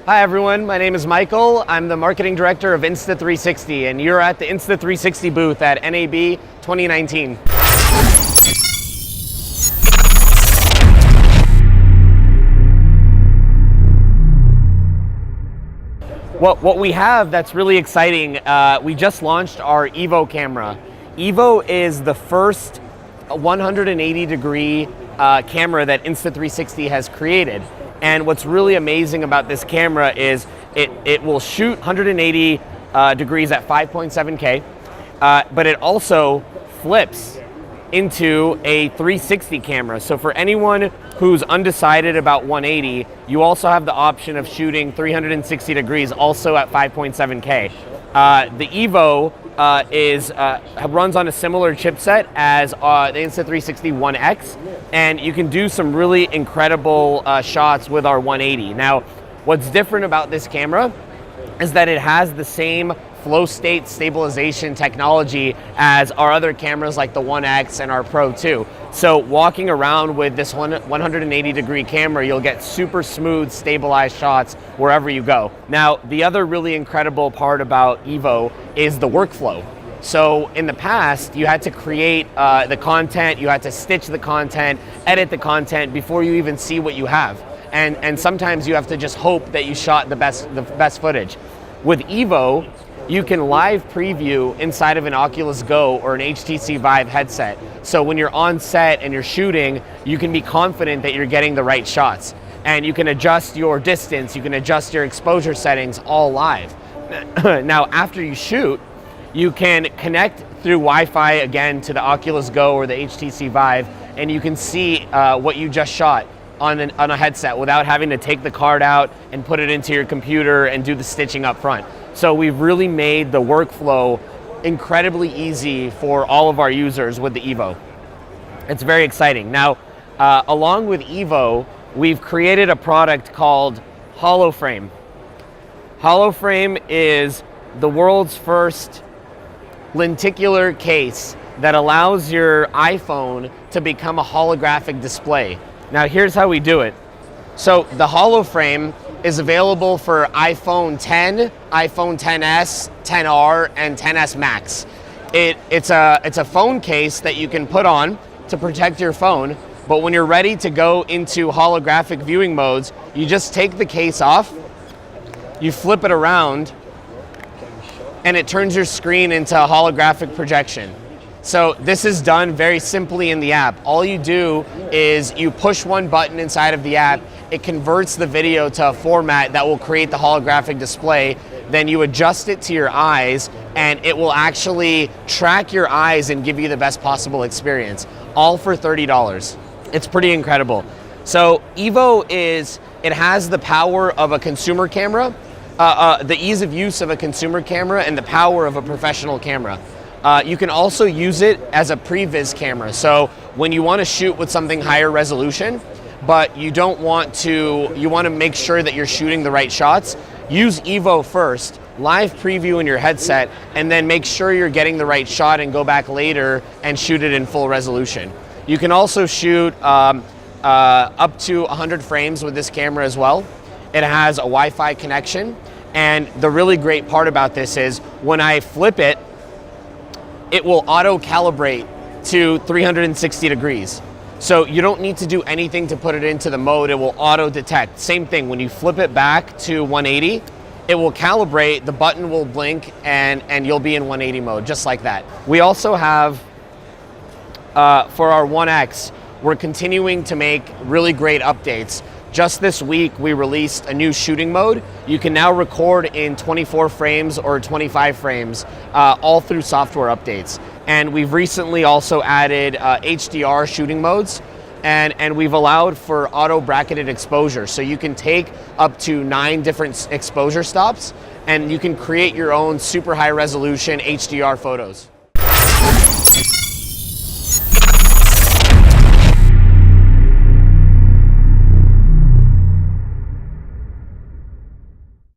Hi everyone, my name is Michael. I'm the marketing director of Insta360 and you're at the Insta360 booth at NAB 2019. What we have that's really exciting, we just launched our EVO camera. EVO is the first 180-degree camera that Insta360 has created. And what's really amazing about this camera is it will shoot 180 degrees at 5.7K, but it also flips into a 360 camera. So for anyone who's undecided about 180, you also have the option of shooting 360 degrees also at 5.7K. The EVO runs on a similar chipset as the Insta360 One X, and you can do some really incredible shots with our 180. Now, what's different about this camera is that it has the same flow state stabilization technology as our other cameras like the One X and our Pro 2. So walking around with this 180-degree camera, you'll get super smooth, stabilized shots wherever you go. Now, the other really incredible part about EVO is the workflow. So in the past, you had to create the content, you had to stitch the content, edit the content before you even see what you have. And sometimes you have to just hope that you shot the best footage. With EVO, you can live preview inside of an Oculus Go or an HTC Vive headset. So when you're on set and you're shooting, you can be confident that you're getting the right shots. And you can adjust your distance, you can adjust your exposure settings all live. Now, after you shoot, you can connect through Wi-Fi again to the Oculus Go or the HTC Vive, and you can see what you just shot on a headset without having to take the card out and put it into your computer and do the stitching up front. So we've really made the workflow incredibly easy for all of our users with the EVO. It's very exciting. Now, along with EVO, we've created a product called HoloFrame. HoloFrame is the world's first lenticular case that allows your iPhone to become a holographic display. Now, here's how we do it. So the HoloFrame is available for iPhone 10, iPhone XS, XR, and XS Max. It's a phone case that you can put on to protect your phone, but when you're ready to go into holographic viewing modes, you just take the case off, you flip it around, and it turns your screen into a holographic projection. So this is done very simply in the app. All you do is you push one button inside of the app, it converts the video to a format that will create the holographic display, then you adjust it to your eyes and it will actually track your eyes and give you the best possible experience, all for $30. It's pretty incredible. So EVO it has the power of a consumer camera, the ease of use of a consumer camera and the power of a professional camera. You can also use it as a previs camera. So when you want to shoot with something higher resolution, but you want to make sure that you're shooting the right shots, use EVO first, live preview in your headset, and then make sure you're getting the right shot and go back later and shoot it in full resolution. You can also shoot up to 100 frames with this camera as well. It has a Wi-Fi connection, and the really great part about this is when I flip it, it will auto-calibrate to 360 degrees. So you don't need to do anything to put it into the mode, it will auto-detect. Same thing, when you flip it back to 180, it will calibrate, the button will blink, and you'll be in 180 mode, just like that. We also have, for our One X, we're continuing to make really great updates. Just this week, we released a new shooting mode. You can now record in 24 frames or 25 frames, all through software updates. And we've recently also added HDR shooting modes, and we've allowed for auto-bracketed exposure. So you can take up to 9 different exposure stops, and you can create your own super high resolution HDR photos.